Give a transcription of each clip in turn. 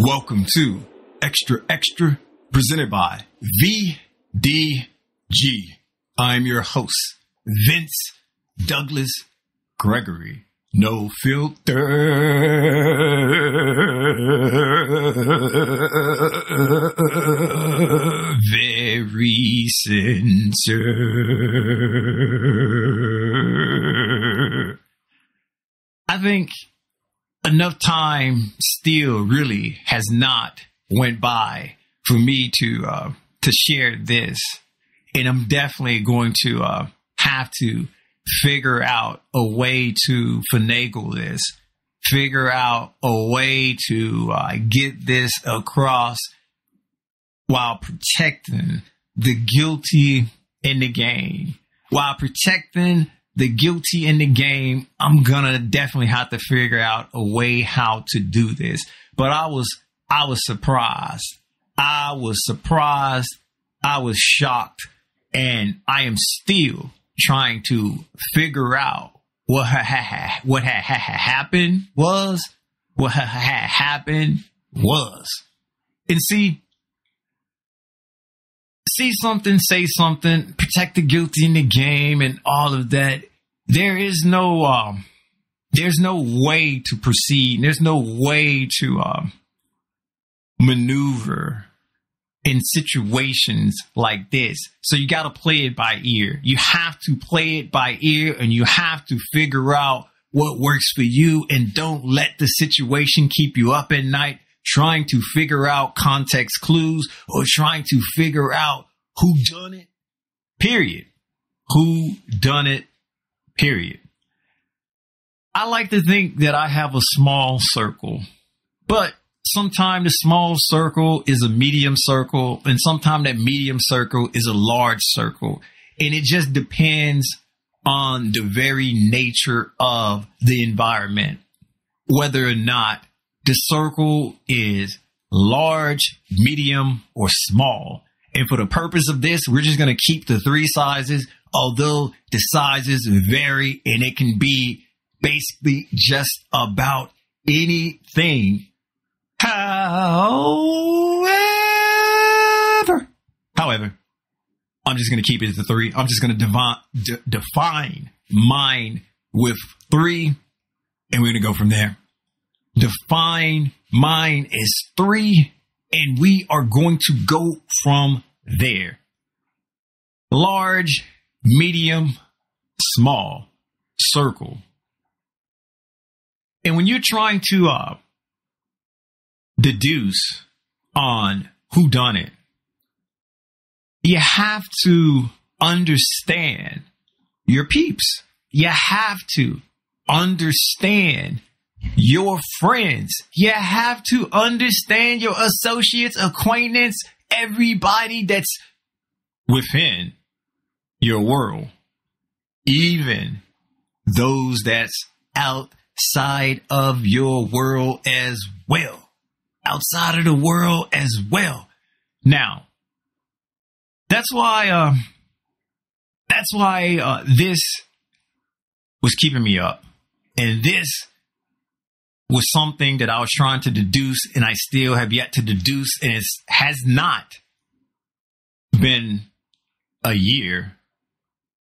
Welcome to Xtra, presented by VDG. I'm your host, Vince Douglas Gregory. No filter. Very sincere. I think enough time still really has not went by for me to share this. And I'm definitely going to have to figure out a way to finagle this, figure out a way to get this across while protecting the guilty in the game. While protecting the guilty in the game, I'm gonna definitely have to figure out a way how to do this. But I was surprised. I was shocked, and I am still trying to figure out what happened was. And see something, say something, protect the guilty in the game and all of that. There's no way to proceed. There's no way to maneuver in situations like this. So you got to play it by ear. You have to play it by ear, and you have to figure out what works for you, and don't let the situation keep you up at night trying to figure out context clues or trying to figure out who done it, period. Who done it, period. I like to think that I have a small circle, but sometimes the small circle is a medium circle, and sometimes that medium circle is a large circle. And it just depends on the very nature of the environment, whether or not the circle is large, medium, or small. And for the purpose of this, we're just going to keep the three sizes, although the sizes vary, and it can be basically just about anything. However, I'm just going to keep it as the three. I'm just going to define mine with three, and we're going to go from there. Define mine as three, and we are going to go from there. Large, medium, small, circle. And when you're trying to deduce on who done it, you have to understand your peeps. You have to understand your friends. You have to understand your associates, acquaintance, everybody that's within your world, even those that's outside of your world as well. Outside of the world as well. Now, that's why this was keeping me up, and this was something that I was trying to deduce, and I still have yet to deduce, and it has not been a year.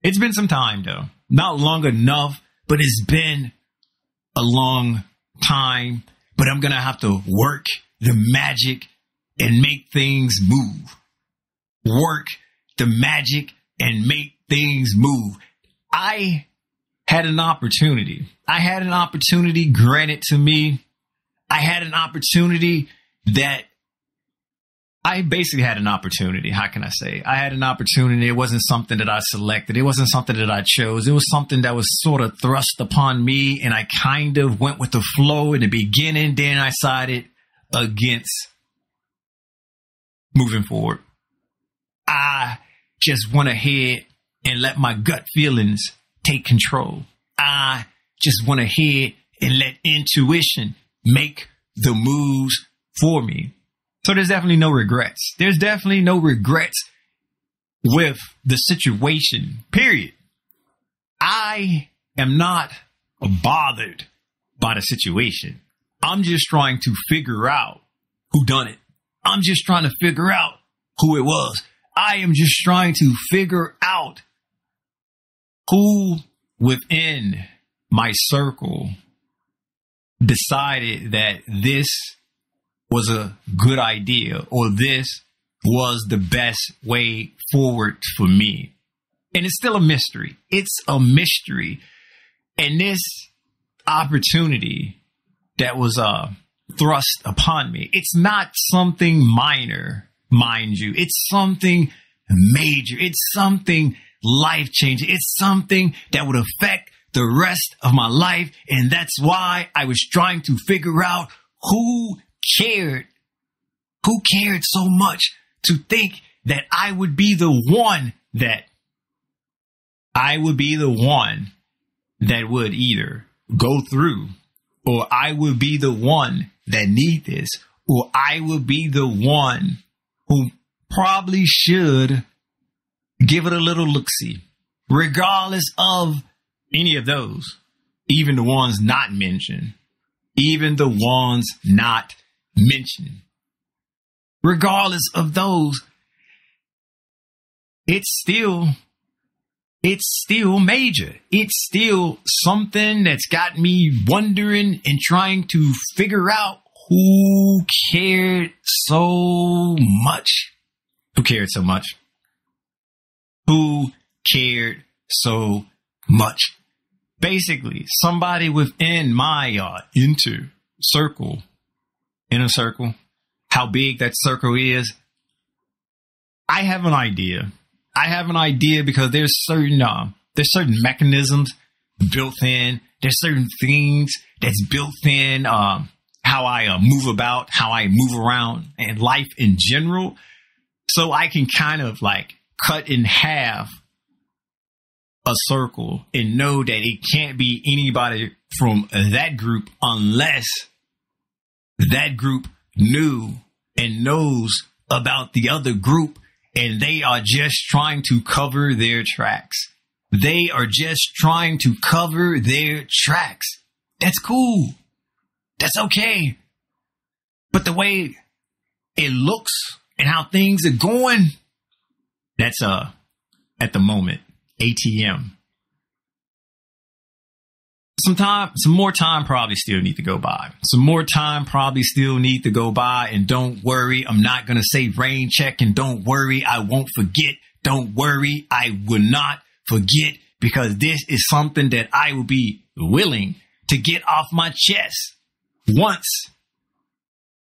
It's been some time, though. Not long enough, but it's been a long time. But I'm going to have to work the magic and make things move. Work the magic and make things move. I had an opportunity. Granted to me. I had an opportunity that I basically had an opportunity. How can I say? I had an opportunity. It wasn't something that I selected. It wasn't something that I chose. It was something that was sort of thrust upon me, and I kind of went with the flow in the beginning. Then I sided against moving forward. I just went ahead and let my gut feelings take control. I just went ahead and let intuition make the moves for me. So there's definitely no regrets. There's definitely no regrets with the situation, period. I am not bothered by the situation. I'm just trying to figure out who done it. I'm just trying to figure out who it was. I am just trying to figure out who within my circle decided that this was a good idea or this was the best way forward for me. And it's still a mystery. It's a mystery. And this opportunity that was thrust upon me, it's not something minor, mind you. It's something major. It's something life-changing. It's something that would affect the rest of my life. And that's why I was trying to figure out who cared so much to think that I would be the one that would either go through, or I would be the one that need this, or I would be the one who probably should give it a little look-see, regardless of any of those, even the ones not mentioned, regardless of those, it's still major. It's still something that's got me wondering and trying to figure out who cared so much. Who cared so much? Basically, somebody within my inner circle, how big that circle is, I have an idea. Because there's certain mechanisms built in. There's certain things that's built in, how I move about, how I move around, and life in general. So I can kind of like cut in half a circle and know that it can't be anybody from that group unless that group knew and knows about the other group, and they are just trying to cover their tracks. That's cool. That's okay. But the way it looks and how things are going, that's at the moment, ATM. Some more time probably still need to go by. And don't worry, I'm not going to say rain check, and don't worry, I won't forget. Don't worry, I will not forget, because this is something that I will be willing to get off my chest once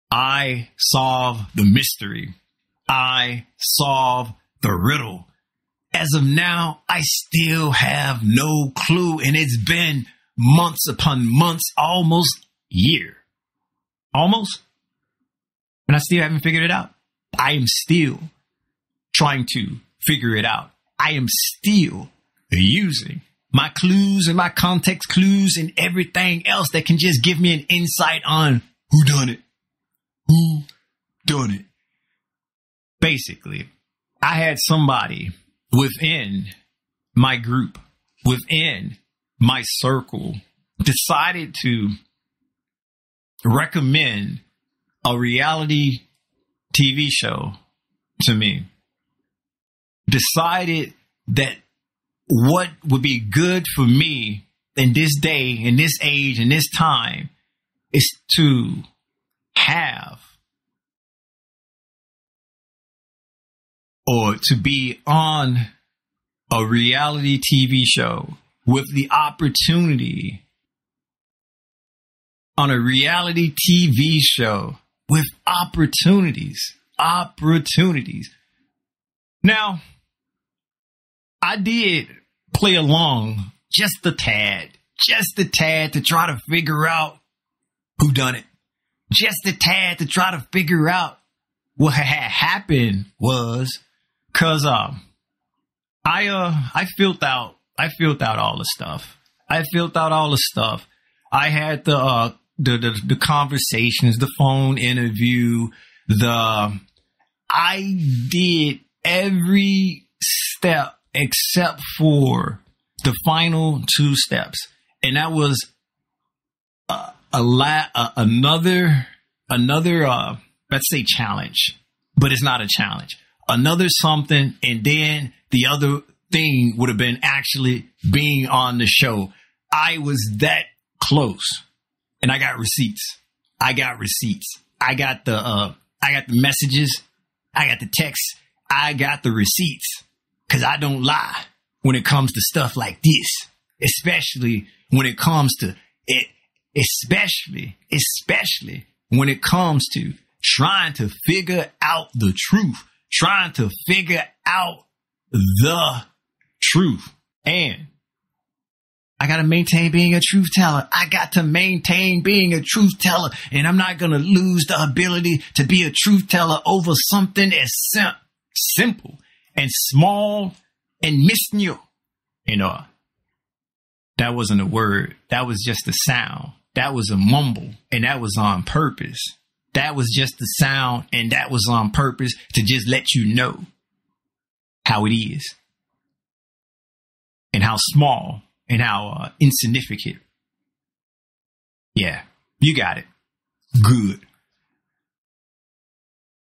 I solve the mystery. I solve the riddle. As of now, I still have no clue, and it's been months upon months, almost year. Almost. And I still haven't figured it out. I am still trying to figure it out. I am still using my clues and my context clues and everything else that can just give me an insight on who done it. Basically, I had somebody within my group, within my circle, decided to recommend a reality TV show to me. Decided that what would be good for me in this day, in this age, in this time, is to have or to be on a reality TV show with the opportunity, on a reality TV show with opportunities. Now, I did play along just a tad to try to figure out who done it. Just a tad to try to figure out what had happened was, cause I filled out all the stuff. I had the conversations, the phone interview, I did every step except for the final 2 steps. And that was another let's say challenge, but it's not a challenge. Another something, and then the other thing would have been actually being on the show. I was that close, and I got receipts. I got the messages. I got the texts. I got the receipts, because I don't lie when it comes to stuff like this, especially when it comes to it, especially when it comes to trying to figure out the truth, trying to figure out the truth. And I got to maintain being a truth teller. I got to maintain being a truth teller. And I'm not going to lose the ability to be a truth teller over something as simple and small and misneu. That wasn't a word. That was just a sound. That was a mumble. And that was on purpose. That was just the sound. And that was on purpose to just let you know how it is. And how small and how insignificant. Yeah, you got it. Good.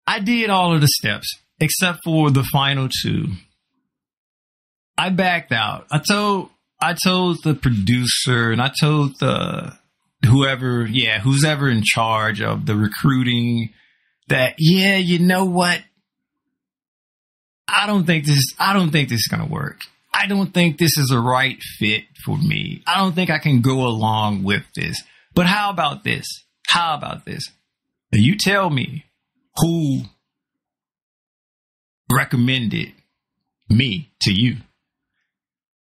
I did all of the steps except for the final two. I backed out. I told the producer, and I told who's ever in charge of the recruiting that, yeah, you know what? I don't think this is going to work. I don't think this is a right fit for me. I don't think I can go along with this. But how about this? You tell me who recommended me to you.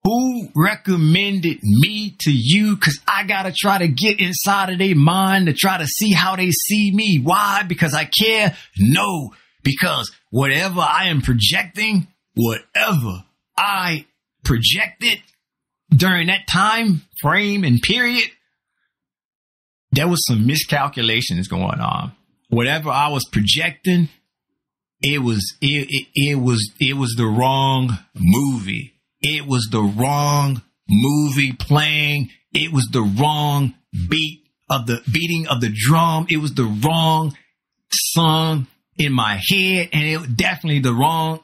Who recommended me to you? Because I got to try to get inside of their mind to try to see how they see me. Why? Because I care? No. Because whatever I am projecting, whatever I projected during that time frame and period, there was some miscalculations going on. Whatever I was projecting, it was the wrong movie. It was the wrong movie playing. It was the wrong beating of the drum. It was the wrong song in my head, and it was definitely the wrong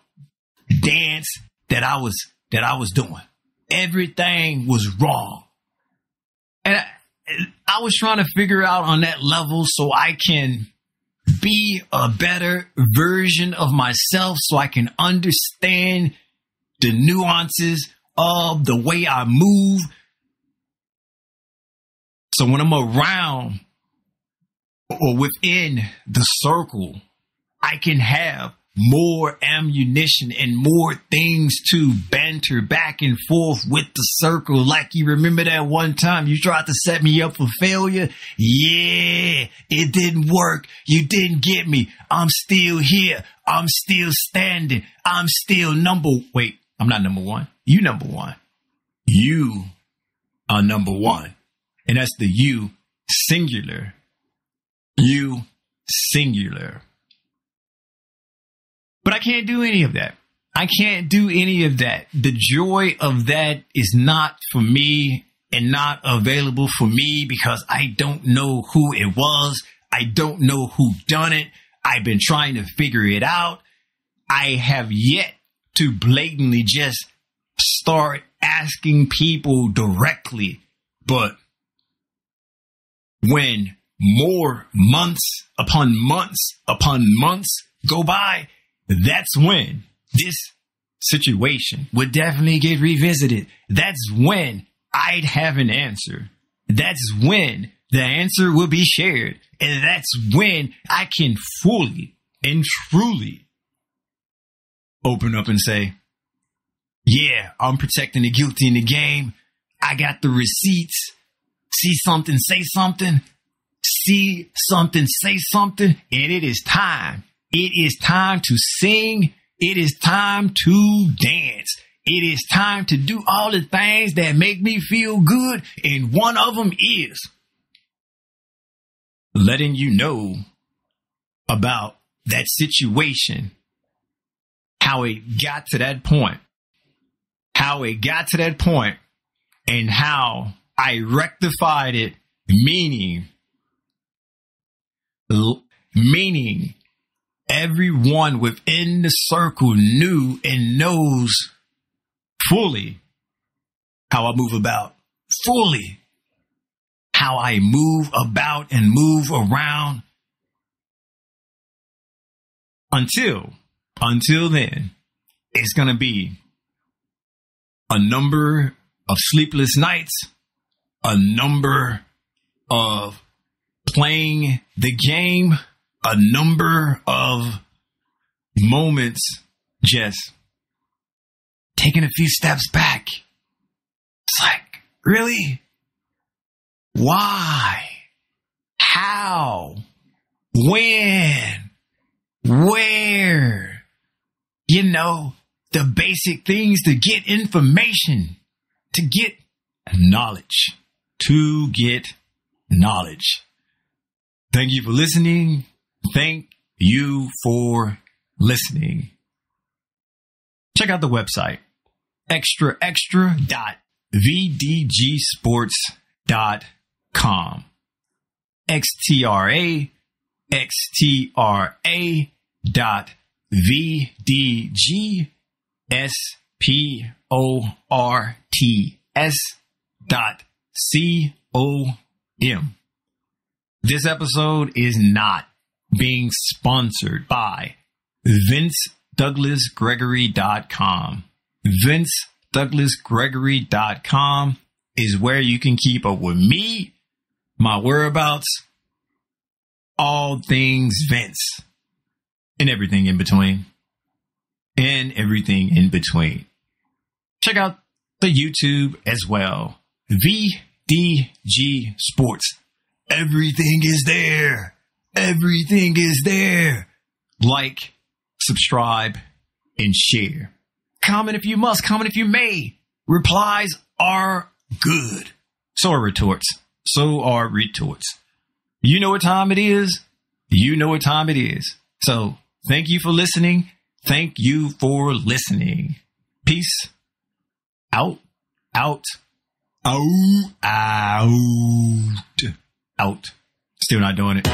dance that I was doing. Everything was wrong. And I was trying to figure out on that level so I can be a better version of myself, so I can understand the nuances of the way I move. So when I'm around or within the circle, I can have more ammunition and more things to banter back and forth with the circle. Like, you remember that one time you tried to set me up for failure? Yeah, it didn't work. You didn't get me. I'm still here. I'm still standing. I'm still wait, I'm not number one. You number one. You are number one. And that's the you singular. You singular. But I can't do any of that. I can't do any of that. The joy of that is not for me and not available for me because I don't know who it was. I don't know who done it. I've been trying to figure it out. I have yet to blatantly just start asking people directly. But when more months upon months go by, that's when this situation would definitely get revisited. That's when I'd have an answer. That's when the answer will be shared. And that's when I can fully and truly open up and say, yeah, I'm protecting the guilty in the game. I got the receipts. See something, say something. See something, say something. And it is time. It is time to sing. It is time to dance. It is time to do all the things that make me feel good. And one of them is letting you know about that situation, how it got to that point, and how I rectified it, meaning meaning everyone within the circle knew and knows fully how I move about, fully how I move about and move around. Until then, it's going to be a number of sleepless nights, a number of playing the game, a number of moments just taking a few steps back. It's like, really? Why? How? When? Where? You know, the basic things to get information, to get knowledge, Thank you for listening. Thank you for listening. Check out the website, xtra.vdgsports.com. xtra.vdgsports.com. This episode is not being sponsored by VinceDouglasGregory.com. VinceDouglasGregory.com is where you can keep up with me, my whereabouts, all things Vince, and everything in between. Check out the YouTube as well. VDG Sports. Everything is there. Like, subscribe, and share. Comment if you must. Comment if you may. Replies are good. So are retorts. You know what time it is. So, thank you for listening. Peace. Out. Still not doing it.